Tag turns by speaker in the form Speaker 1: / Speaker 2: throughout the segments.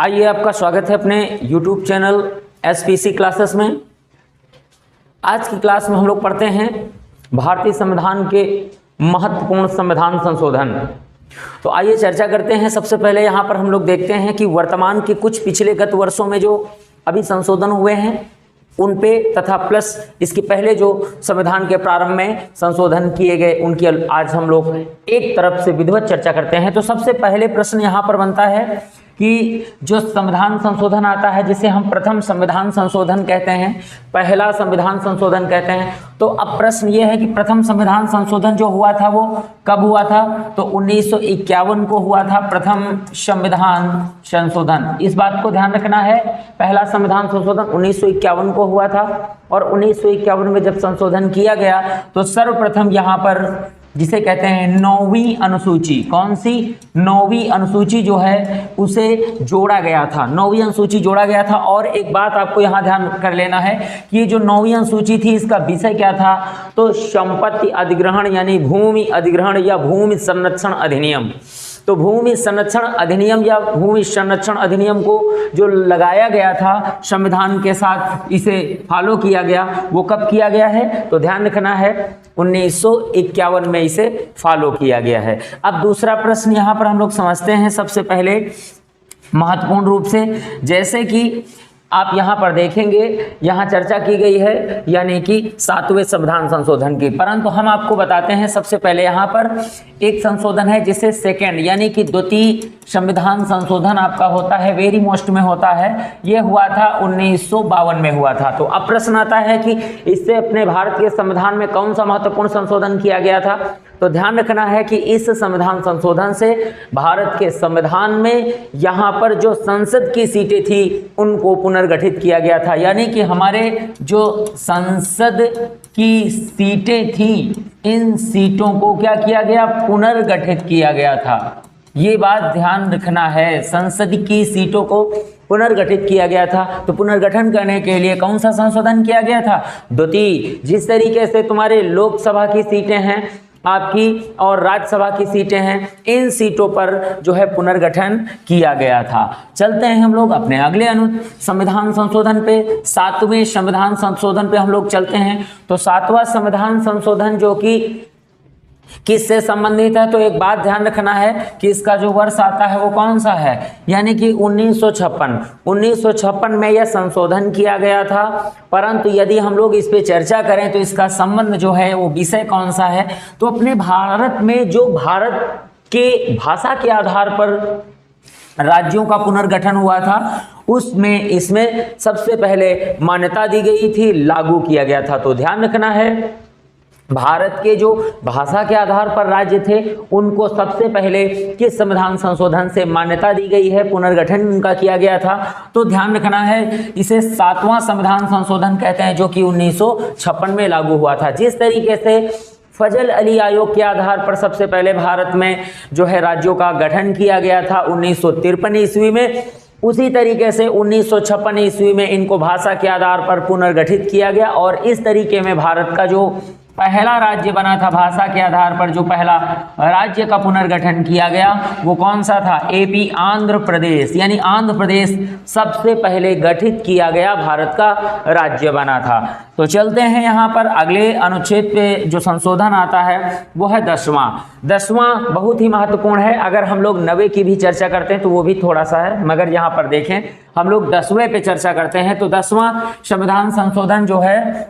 Speaker 1: आइए, आपका स्वागत है अपने YouTube चैनल SPC क्लासेस में। आज की क्लास में हम लोग पढ़ते हैं भारतीय संविधान के महत्वपूर्ण संविधान संशोधन। तो आइए चर्चा करते हैं। सबसे पहले यहाँ पर हम लोग देखते हैं कि वर्तमान के कुछ पिछले गत वर्षों में जो अभी संशोधन हुए हैं उन पे तथा प्लस इसके पहले जो संविधान के प्रारंभ में संशोधन किए गए उनकी आज हम लोग एक तरफ से विधिवत चर्चा करते हैं। तो सबसे पहले प्रश्न यहाँ पर बनता है कि जो संविधान संशोधन आता है जिसे हम प्रथम संविधान संशोधन कहते हैं, पहला संविधान संशोधन कहते हैं। तो अब प्रश्न ये है कि प्रथम संविधान संशोधन जो हुआ था वो कब हुआ था? तो 1951 को हुआ था प्रथम संविधान संशोधन। इस बात को ध्यान रखना है, पहला संविधान संशोधन 1951 को हुआ था और 1951 में जब संशोधन किया गया तो सर्वप्रथम यहाँ पर जिसे कहते हैं 9वीं अनुसूची, कौन सी 9वीं अनुसूची जो है उसे जोड़ा गया था, 9वीं अनुसूची जोड़ा गया था। और एक बात आपको यहाँ ध्यान कर लेना है कि ये जो 9वीं अनुसूची थी इसका विषय क्या था? तो संपत्ति अधिग्रहण यानी भूमि अधिग्रहण या भूमि संरक्षण अधिनियम। तो भूमि संरक्षण अधिनियम या भूमि संरक्षण अधिनियम को जो लगाया गया था संविधान के साथ इसे फॉलो किया गया, वो कब किया गया है? तो ध्यान रखना है 1951 में इसे फॉलो किया गया है। अब दूसरा प्रश्न यहाँ पर हम लोग समझते हैं सबसे पहले महत्वपूर्ण रूप से, जैसे कि आप यहाँ पर देखेंगे यहाँ चर्चा की गई है यानी कि 7वें संविधान संशोधन की, परंतु हम आपको बताते हैं सबसे पहले यहाँ पर एक संशोधन है जिसे सेकेंड यानी कि द्वितीय संविधान संशोधन आपका होता है, वेरी मोस्ट में होता है। ये हुआ था 1952 में हुआ था। तो अब प्रश्न आता है कि इससे अपने भारत के संविधान में कौन सा महत्वपूर्ण संशोधन किया गया था? तो ध्यान रखना है कि इस संविधान संशोधन से भारत के संविधान में यहाँ पर जो संसद की सीटें थी उनको पुनर्गठित किया गया था, यानी कि हमारे जो संसद की सीटें थी इन सीटों को क्या किया गया? पुनर्गठित किया गया था। ये बात ध्यान रखना है, संसद की सीटों को पुनर्गठित किया गया था। तो पुनर्गठन करने के लिए कौन सा संशोधन किया गया था? द्वितीय। जिस तरीके से तुम्हारे लोकसभा की सीटें हैं आपकी और राज्यसभा की सीटें हैं, इन सीटों पर जो है पुनर्गठन किया गया था। चलते हैं हम लोग अपने अगले संविधान संशोधन पे, 7वें संविधान संशोधन पे हम लोग चलते हैं। तो 7वां संविधान संशोधन जो कि किससे संबंधित है? तो एक बात ध्यान रखना है कि इसका जो वर्ष आता है वो कौन सा है, यानी कि 1956 में यह संशोधन किया गया था। परंतु यदि हम लोग इस पे चर्चा करें तो इसका संबंध जो है वो विषय कौन सा है? तो अपने भारत में जो भारत के भाषा के आधार पर राज्यों का पुनर्गठन हुआ था उसमें इसमें सबसे पहले मान्यता दी गई थी, लागू किया गया था। तो ध्यान रखना है भारत के जो भाषा के आधार पर राज्य थे उनको सबसे पहले किस संविधान संशोधन से मान्यता दी गई है, पुनर्गठन उनका किया गया था। तो ध्यान रखना है इसे 7वां संविधान संशोधन कहते हैं जो कि 1956 में लागू हुआ था। जिस तरीके से फजल अली आयोग के आधार पर सबसे पहले भारत में जो है राज्यों का गठन किया गया था 1953 ईस्वी में, उसी तरीके से 1956 ईस्वी में इनको भाषा के आधार पर पुनर्गठित किया गया और इस तरीके में भारत का जो पहला राज्य बना था भाषा के आधार पर, जो पहला राज्य का पुनर्गठन किया गया वो कौन सा था? एपी, आंध्र प्रदेश, यानी आंध्र प्रदेश सबसे पहले गठित किया गया भारत का राज्य बना था। तो चलते हैं यहाँ पर अगले अनुच्छेद पे जो संशोधन आता है वो है 10वां बहुत ही महत्वपूर्ण है। अगर हम लोग 90 की भी चर्चा करते हैं तो वो भी थोड़ा सा है, मगर यहाँ पर देखें हम लोग 10वें पे चर्चा करते हैं। तो 10वां संविधान संशोधन जो है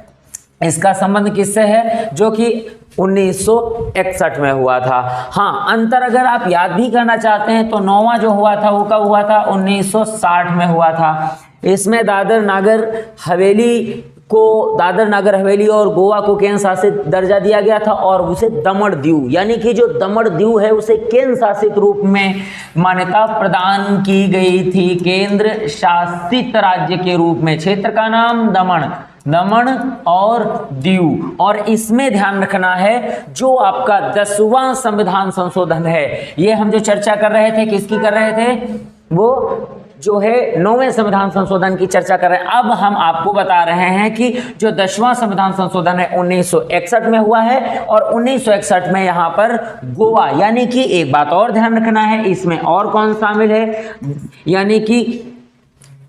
Speaker 1: इसका संबंध किससे है? जो कि 1961 में हुआ था। हाँ, अंतर अगर आप याद भी करना चाहते हैं तो 9वां जो हुआ था वो कब हुआ था? 1960 में हुआ था। इसमें दादर नागर हवेली और गोवा को केंद्र शासित दर्जा दिया गया था और उसे दमन दीव यानी कि जो दमन दीव है उसे केंद्र शासित रूप में मान्यता प्रदान की गई थी, केंद्र शासित राज्य के रूप में। क्षेत्र का नाम दमन, दमन और दीव। और इसमें ध्यान रखना है जो आपका 10वां संविधान संशोधन है, ये हम जो चर्चा कर रहे थे किसकी कर रहे थे, वो जो है 9वें संविधान संशोधन की चर्चा कर रहे हैं। अब हम आपको बता रहे हैं कि जो 10वां संविधान संशोधन है 1961 में हुआ है और 1961 में यहाँ पर गोवा, यानी कि एक बात और ध्यान रखना है, इसमें और कौन शामिल है, यानी कि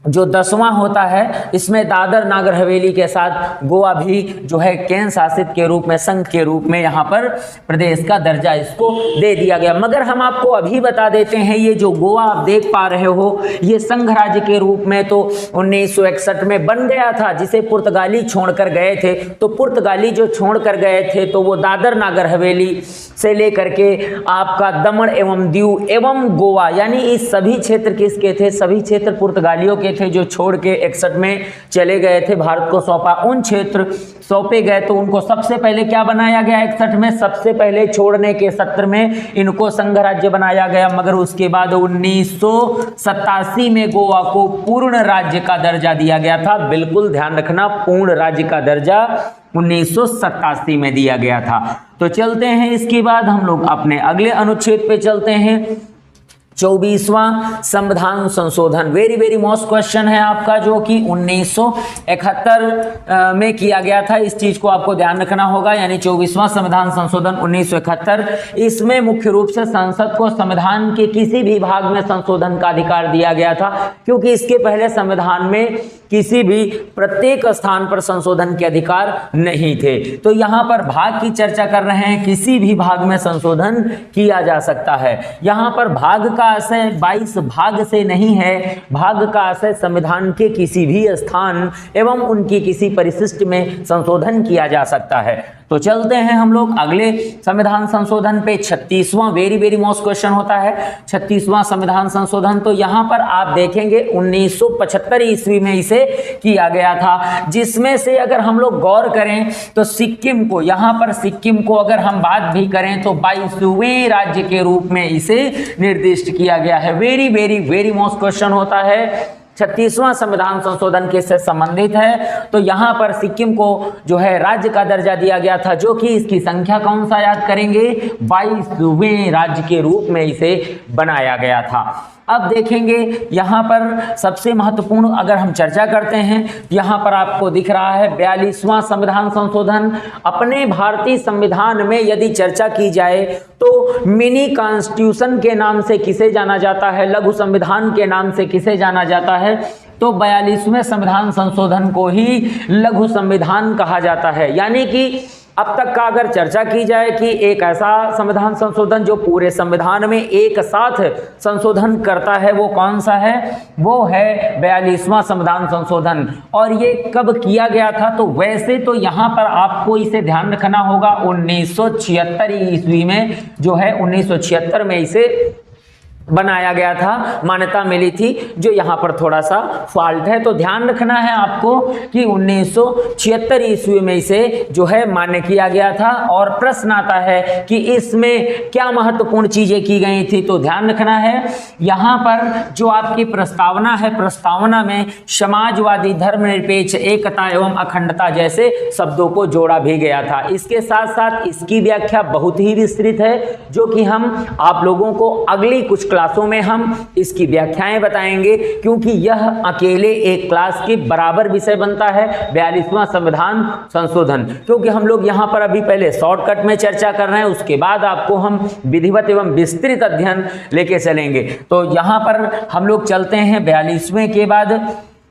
Speaker 1: जो 10वां होता है इसमें दादर नागर हवेली के साथ गोवा भी जो है केंद्र शासित के रूप में, संघ के रूप में यहाँ पर प्रदेश का दर्जा इसको दे दिया गया। मगर हम आपको अभी बता देते हैं, ये जो गोवा आप देख पा रहे हो ये संघ राज्य के रूप में तो 1961 में बन गया था, जिसे पुर्तगाली छोड़कर गए थे। तो पुर्तगाली जो छोड़कर गए थे तो वो दादर नागर हवेली से लेकर के आपका दमन एवं दीव एवं गोवा, यानी इस सभी क्षेत्र किसके थे, सभी क्षेत्र पुर्तगालियों के थे, जो छोड़ के 61 में चले गए थे, भारत को सौंपा। उन क्षेत्र सौंपे गए तो उनको सबसे पहले क्या बनाया गया 61 में, सबसे पहले छोड़ने के सत्र में इनको संघ राज्य बनाया गया। मगर उसके बाद 1987 में गोवा को पूर्ण राज्य का दर्जा दिया गया था। बिल्कुल ध्यान रखना, पूर्ण राज्य का दर्जा 1987 में दिया गया था। तो चलते हैं, इसके बाद हम लोग अपने अगले अनुच्छेद पे चलते हैं। 24वां संविधान संशोधन, वेरी वेरी मोस्ट क्वेश्चन है आपका, जो कि 1971 में किया गया था। इस चीज को आपको ध्यान रखना होगा, यानी 24वां संविधान संशोधन 1971। इसमें मुख्य रूप से संसद को संविधान के किसी भी भाग में संशोधन का अधिकार दिया गया था, क्योंकि इसके पहले संविधान में किसी भी प्रत्येक स्थान पर संशोधन के अधिकार नहीं थे। तो यहाँ पर भाग की चर्चा कर रहे हैं, किसी भी भाग में संशोधन किया जा सकता है। यहाँ पर भाग का आशय 22 भाग से नहीं है, भाग का आशय संविधान के किसी भी स्थान एवं उनकी किसी परिशिष्ट में संशोधन किया जा सकता है। तो चलते हैं हम लोग अगले संविधान संशोधन पे। 36वां वेरी वेरी मोस्ट क्वेश्चन होता है, 36वां संविधान संशोधन। तो यहाँ पर आप देखेंगे 1975 ईस्वी में इसे किया गया था, जिसमें से अगर हम लोग गौर करें तो सिक्किम को, यहाँ पर सिक्किम को अगर हम बात भी करें तो 22वें राज्य के रूप में इसे निर्दिष्ट किया गया है। Very very very most question होता है, 36वां संविधान संशोधन के से संबंधित है। तो यहाँ पर सिक्किम को जो है राज्य का दर्जा दिया गया था, जो कि इसकी संख्या कौन सा याद करेंगे, 22वें राज्य के रूप में इसे बनाया गया था। अब देखेंगे यहाँ पर सबसे महत्वपूर्ण अगर हम चर्चा करते हैं, यहाँ पर आपको दिख रहा है 42वां संविधान संशोधन। अपने भारतीय संविधान में यदि चर्चा की जाए तो मिनी कॉन्स्टिट्यूशन के नाम से किसे जाना जाता है, लघु संविधान के नाम से किसे जाना जाता है, तो 42वें संविधान संशोधन को ही लघु संविधान कहा जाता है। यानी कि अब तक का अगर चर्चा की जाए कि एक ऐसा संविधान संशोधन जो पूरे संविधान में एक साथ संशोधन करता है, वो कौन सा है, वो है 42वां संविधान संशोधन। और ये कब किया गया था, तो वैसे तो यहाँ पर आपको इसे ध्यान रखना होगा 1976 ईस्वी में जो है 1976 में इसे बनाया गया था, मान्यता मिली थी, जो यहाँ पर थोड़ा सा फॉल्ट है। तो ध्यान रखना है आपको कि 1976 ईस्वी में इसे जो है मान्य किया गया था। और प्रश्न आता है कि इसमें क्या महत्वपूर्ण चीजें की गई थी, तो ध्यान रखना है यहाँ पर जो आपकी प्रस्तावना है, प्रस्तावना में समाजवादी, धर्मनिरपेक्ष, एकता एवं अखंडता जैसे शब्दों को जोड़ा भी गया था। इसके साथ साथ इसकी व्याख्या बहुत ही विस्तृत है, जो कि हम आप लोगों को अगली कुछ क्लासों में हम इसकी व्याख्याएं बताएंगे, क्योंकि यह अकेले एक क्लास के बराबर विषय बनता है 42वां संविधान संशोधन। क्योंकि हम लोग यहां पर अभी पहले शॉर्टकट में चर्चा कर रहे हैं, उसके बाद आपको हम विधिवत एवं विस्तृत अध्ययन लेके चलेंगे। तो यहां पर हम लोग चलते हैं 42वें के बाद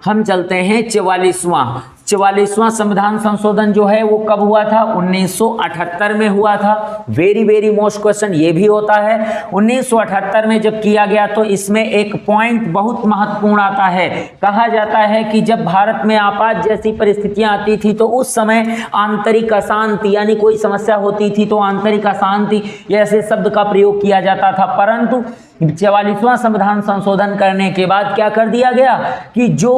Speaker 1: हम चलते हैं 44वां संविधान संशोधन जो है वो कब हुआ था, 1978 में हुआ था। वेरी वेरी मोस्ट क्वेश्चन ये भी होता है। 1978 में जब किया गया तो इसमें एक पॉइंट बहुत महत्वपूर्ण आता है। कहा जाता है कि जब भारत में आपात जैसी परिस्थितियां आती थी तो उस समय आंतरिक अशांति, यानी कोई समस्या होती थी तो आंतरिक अशांति ऐसे शब्द का प्रयोग किया जाता था। परंतु 44वां संविधान संशोधन करने के बाद क्या कर दिया गया कि जो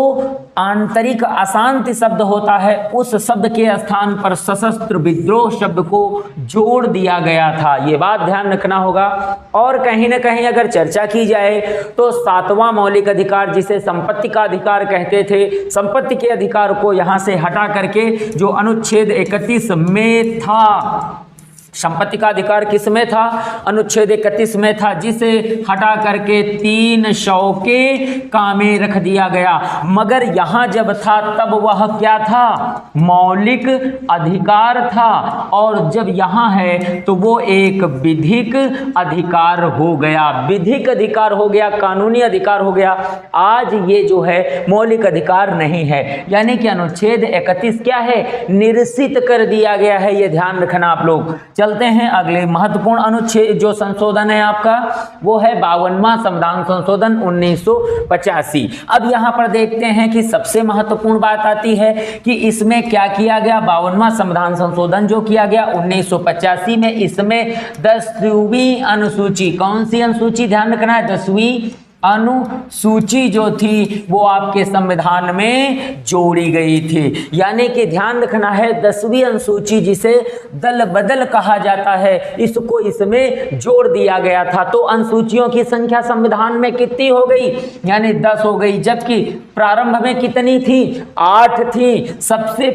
Speaker 1: आंतरिक अशांति शब्द होता है उस शब्द के स्थान पर सशस्त्र विद्रोह शब्द को जोड़ दिया गया था। ये बात ध्यान रखना होगा। और कहीं ना कहीं अगर चर्चा की जाए तो 7वां मौलिक अधिकार, जिसे संपत्ति का अधिकार कहते थे, संपत्ति के अधिकार को यहां से हटा करके जो अनुच्छेद 31 में था, संपत्ति का अधिकार किस में था? अनुच्छेद 31 में था, जिसे हटा करके 300 के कामे रख दिया गया। मगर यहां जब था तब वह क्या था? मौलिक अधिकार था, और जब यहां है तो वो एक विधिक अधिकार हो गया, विधिक अधिकार हो गया, कानूनी अधिकार हो गया। आज ये जो है मौलिक अधिकार नहीं है, यानी कि अनुच्छेद 31 क्या है? निरसित कर दिया गया है। ये ध्यान रखना आप लोग। चलते हैं अगले महत्वपूर्ण अनुच्छेद जो संशोधन है आपका, वो है 52वां संविधान संशोधन 1985। अब यहां पर देखते हैं कि सबसे महत्वपूर्ण बात आती है कि इसमें क्या किया गया। 52वां संविधान संशोधन जो किया गया 1985 में, इसमें 10वीं अनुसूची, कौन सी अनुसूची ध्यान रखना है? 10वीं अनुसूची जो थी वो आपके संविधान में जोड़ी गई थी। यानी कि ध्यान रखना है 10वीं अनुसूची, जिसे दल बदल कहा जाता है, इसको इसमें जोड़ दिया गया था। तो अनुसूचियों की संख्या संविधान में कितनी हो गई? यानी 10 हो गई, जबकि प्रारंभ में कितनी थी? 8 थी। सबसे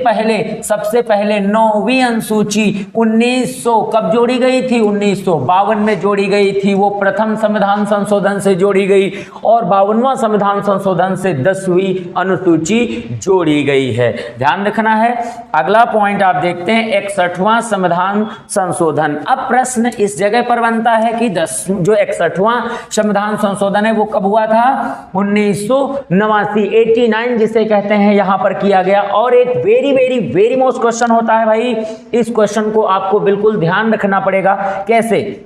Speaker 1: पहले 9वीं अनुसूची 1900 कब जोड़ी गई थी? 1952 में जोड़ी गई थी। वो प्रथम संविधान संशोधन से जोड़ी गई, और 52वां संविधान संशोधन से 10वीं अनुसूची जोड़ी गई है। ध्यान रखना है। अगला पॉइंट आप देखते हैं 61वां संविधान संशोधन। अब प्रश्न इस जगह पर बनता है कि 61वां संविधान संशोधन है वो कब हुआ था? 1989, 89 जिसे कहते हैं, यहां पर किया गया। और एक very very very most question होता है भाई, इस क्वेश्चन को आपको बिल्कुल ध्यान रखना पड़ेगा। कैसे?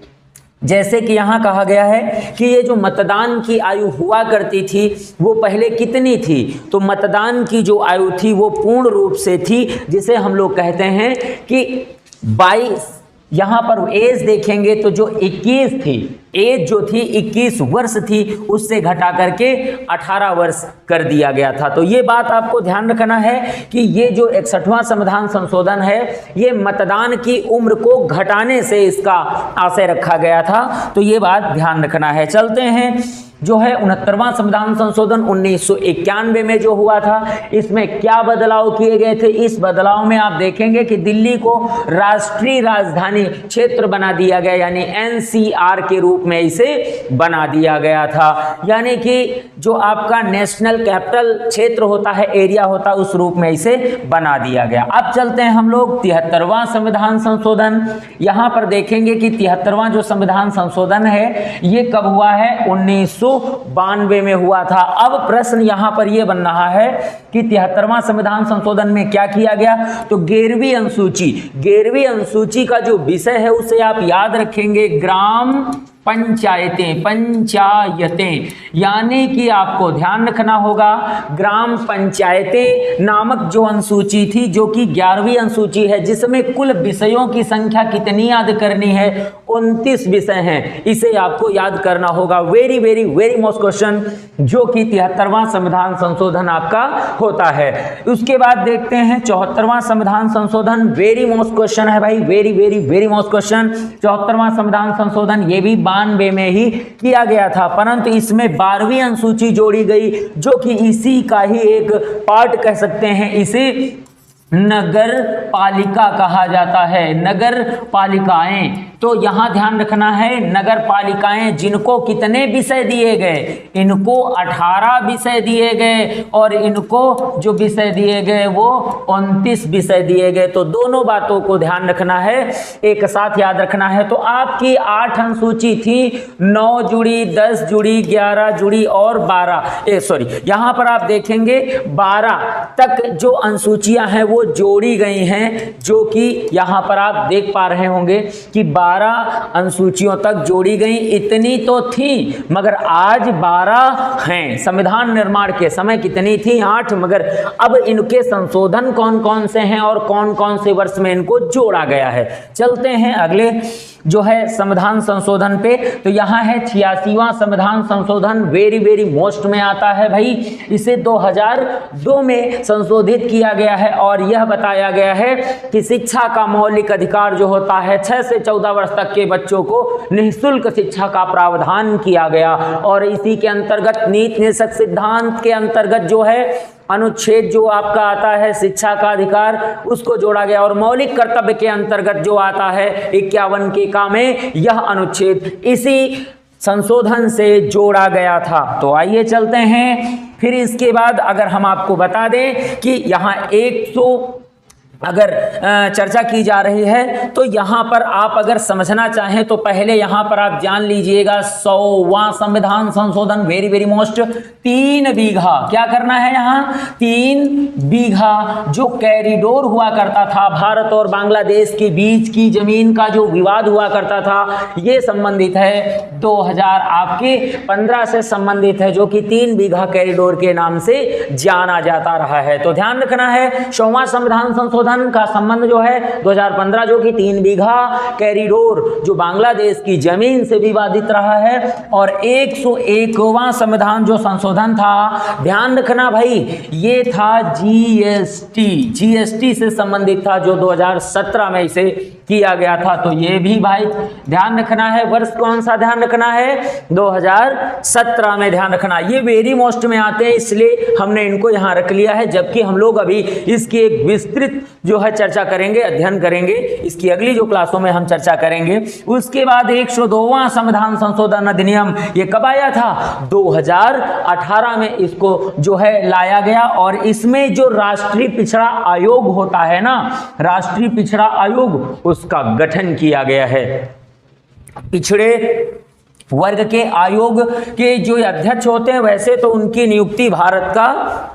Speaker 1: जैसे कि यहां कहा गया है कि ये जो मतदान की आयु हुआ करती थी वो पहले कितनी थी? तो मतदान की जो आयु थी वो पूर्ण रूप से थी, जिसे हम लोग कहते हैं कि 22। यहां पर एज देखेंगे तो जो 21 थी, एज जो थी 21 वर्ष थी, उससे घटा करके 18 वर्ष कर दिया गया था। तो ये बात आपको ध्यान रखना है कि ये जो 61वां संविधान संशोधन है, ये मतदान की उम्र को घटाने से इसका आशय रखा गया था। तो ये बात ध्यान रखना है। चलते हैं जो है 69वां संविधान संशोधन 1991 में जो हुआ था, इसमें क्या बदलाव किए गए थे? इस बदलाव में आप देखेंगे कि दिल्ली को राष्ट्रीय राजधानी क्षेत्र बना दिया गया, यानी एनसीआर के रूप में इसे बना दिया गया था। यानी कि जो आपका नेशनल कैपिटल क्षेत्र होता है, एरिया होता है, उस रूप में इसे बना दिया गया। अब चलते हैं हम लोग 73वां संविधान संशोधन। यहां पर देखेंगे कि 73वां जो संविधान संशोधन है ये कब हुआ है? 1992 में हुआ था। अब प्रश्न यहां पर यह बन रहा है कि 73वां संविधान संशोधन में क्या किया गया? तो 11वीं अनुसूची का जो विषय है उसे आप याद रखेंगे, ग्राम पंचायतें, यानी कि आपको ध्यान रखना होगा ग्राम पंचायतें नामक जो अनुसूची थी, जो कि 11वीं अनुसूची है, जिसमें कुल विषयों की संख्या कितनी याद करनी है? 29 विषय हैं। इसे आपको याद करना होगा। Very very very most question, जो कि 73वां संविधान संशोधन आपका होता है। उसके बाद देखते हैं 74वां संविधान संशोधन। वेरी मोस्ट क्वेश्चन है भाई, very very very most question. 74वां संविधान संशोधन ये भी 92 में ही किया गया था, परंतु इसमें 12वीं अनुसूची जोड़ी गई, जो कि इसी का ही एक पार्ट कह सकते हैं। इसे नगर पालिका कहा जाता है, नगर पालिकाएं। तो यहां ध्यान रखना है, नगर पालिकाएं जिनको कितने विषय दिए गए? इनको 18 विषय दिए गए, और इनको जो विषय दिए गए वो 29 विषय दिए गए। तो दोनों बातों को ध्यान रखना है, एक साथ याद रखना है। तो आपकी 8 अनुसूची थी, 9 जुड़ी, 10 जुड़ी, 11 जुड़ी और 12 यहां पर आप देखेंगे 12 तक जो अनुसूचियां हैं वो जोड़ी गई हैं, जो कि यहां पर आप देख पा रहे होंगे कि 12 अनुसूचियों तक जोड़ी गई। इतनी तो थी, मगर आज 12 हैं। संविधान निर्माण के समय कितनी थी? 8, मगर अब इनके संशोधन कौन कौन से हैं और कौन कौन से वर्ष में इनको जोड़ा गया है। चलते हैं अगले जो है संविधान संशोधन पे, तो यहाँ है 86वां संविधान संशोधन, वेरी वेरी मोस्ट में आता है भाई। इसे 2002 में संशोधित किया गया है और यह बताया गया है कि शिक्षा का मौलिक अधिकार जो होता है 6 से 14 वर्ष तक के बच्चों को निःशुल्क शिक्षा का प्रावधान किया गया। और इसी के अंतर्गत नीति निषेध सिद्धांत के अंतर्गत जो है अनुच्छेद जो आपका आता है शिक्षा का अधिकार, उसको जोड़ा गया। और मौलिक कर्तव्य के अंतर्गत जो आता है 51 के का में, यह अनुच्छेद इसी संशोधन से जोड़ा गया था। तो आइए चलते हैं। फिर इसके बाद अगर हम आपको बता दें कि यहाँ 100 अगर चर्चा की जा रही है, तो यहाँ पर आप अगर समझना चाहें तो पहले यहाँ पर आप जान लीजिएगा 100वां संविधान संशोधन, वेरी वेरी मोस्ट। 3 बीघा क्या करना है यहाँ, 3 बीघा जो कैरिडोर हुआ करता था भारत और बांग्लादेश के बीच की जमीन का जो विवाद हुआ करता था, ये संबंधित है 2015 से संबंधित है, जो कि 3 बीघा कैरिडोर के नाम से जाना जाता रहा है। तो ध्यान रखना है 100वां संविधान संशोधन का संबंध जो है 2015, जो कि 3 बीघा कैरिडोर जो बांग्लादेश की जमीन से विवादित रहा है। और 101वां संविधान जो संशोधन था, ध्यान रखना भाई, ये था जीएसटी से संबंधित था, जो 2017 में इसे किया गया था। तो ये भी भाई ध्यान रखना है, वर्ष कौन सा ध्यान रखना है, 2017 में ध्यान रखना। ये वेरी मोस्ट में आते हैं, इसलिए हमने इनको यहाँ रख लिया है, जबकि हम लोग अभी इसकी एक विस्तृत जो है चर्चा करेंगे, अध्ययन करेंगे, इसकी अगली जो क्लासों में हम चर्चा करेंगे। उसके बाद 102वां संविधान संशोधन अधिनियम, ये कब आया था, 2018 में इसको जो है लाया गया। और इसमें जो राष्ट्रीय पिछड़ा आयोग होता है ना, राष्ट्रीय पिछड़ा आयोग, उसका गठन किया गया है। पिछड़े वर्ग के आयोग के जो अध्यक्ष होते हैं, वैसे तो उनकी नियुक्ति भारत का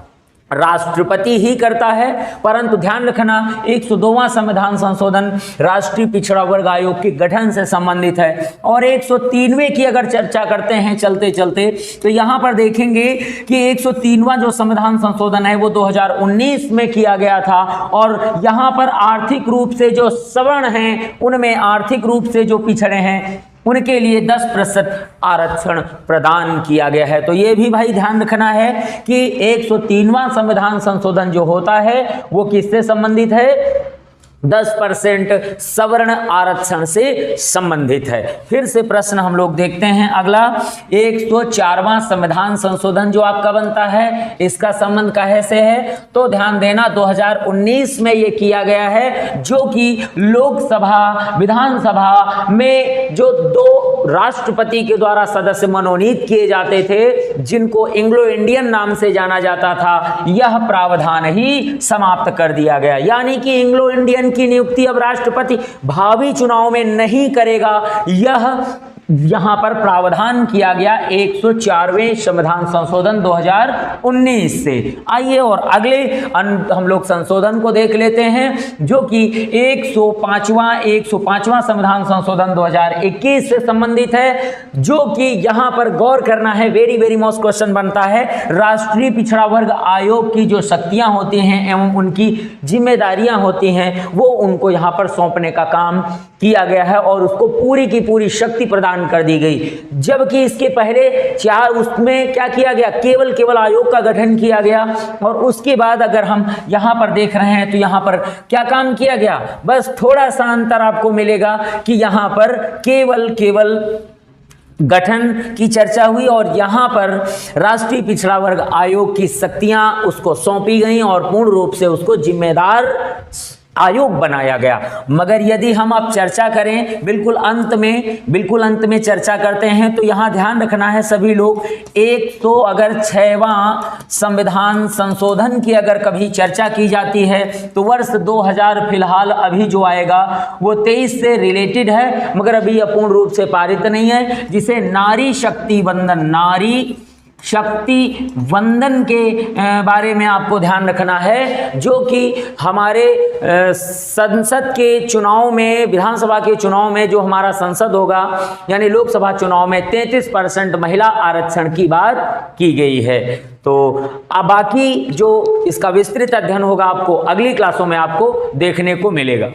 Speaker 1: राष्ट्रपति ही करता है, परंतु ध्यान रखना 102वां संविधान संशोधन राष्ट्रीय पिछड़ा वर्ग आयोग के गठन से संबंधित है। और 103वें की अगर चर्चा करते हैं चलते चलते, तो यहाँ पर देखेंगे कि 103वां जो संविधान संशोधन है वो 2019 में किया गया था। और यहाँ पर आर्थिक रूप से जो सवर्ण हैं, उनमें आर्थिक रूप से जो पिछड़े हैं, उनके लिए 10% आरक्षण प्रदान किया गया है। तो ये भी भाई ध्यान रखना है कि 103वां संविधान संशोधन जो होता है वो किससे संबंधित है, 10% सवर्ण आरक्षण से संबंधित है। फिर से प्रश्न हम लोग देखते हैं अगला, 104वां संविधान संशोधन जो आपका बनता है, इसका संबंध काहे से है, तो ध्यान देना 2019 में ये किया गया है, जो कि लोकसभा विधानसभा में जो 2 राष्ट्रपति के द्वारा सदस्य मनोनीत किए जाते थे, जिनको एंग्लो इंडियन नाम से जाना जाता था, यह प्रावधान ही समाप्त कर दिया गया। यानी कि एंग्लो इंडियन की नियुक्ति अब राष्ट्रपति भावी चुनाव में नहीं करेगा, यह यहां पर प्रावधान किया गया 104वें संविधान संशोधन 2019 से। आइए और अगले हम लोग संशोधन को देख लेते हैं, जो कि 105वां संविधान संशोधन 2021 से संबंधित है, जो कि यहां पर गौर करना है, वेरी वेरी मोस्ट क्वेश्चन बनता है, राष्ट्रीय पिछड़ा वर्ग आयोग की जो शक्तियां होती हैं एवं उनकी जिम्मेदारियां होती हैं, वो उनको यहां पर सौंपने का काम किया गया है और उसको पूरी की पूरी शक्ति प्रदान कर दी गई। जबकि इसके पहले 4 उसमें क्या किया गया, केवल आयोग का गठन किया गया। और उसके बाद अगर हम यहां पर देख रहे हैं तो यहां पर क्या काम किया गया, बस थोड़ा सा अंतर आपको मिलेगा कि यहां पर केवल गठन की चर्चा हुई और यहां पर राष्ट्रीय पिछड़ा वर्ग आयोग की शक्तियां उसको सौंपी गई और पूर्ण रूप से उसको जिम्मेदार आयोग बनाया गया। मगर यदि हम अब चर्चा करें बिल्कुल अंत में चर्चा करते हैं, तो यहाँ ध्यान रखना है सभी लोग, 106वां संविधान संशोधन की अगर कभी चर्चा की जाती है तो वर्ष 2000 फिलहाल अभी जो आएगा वो 23 से रिलेटेड है, मगर अभी अपूर्ण रूप से पारित नहीं है, जिसे नारी शक्ति वंदन के बारे में आपको ध्यान रखना है, जो कि हमारे संसद के चुनाव में, विधानसभा के चुनाव में जो हमारा संसद होगा, यानी लोकसभा चुनाव में 33% महिला आरक्षण की बात की गई है। तो अब बाकी जो इसका विस्तृत अध्ययन होगा आपको अगली क्लासों में आपको देखने को मिलेगा।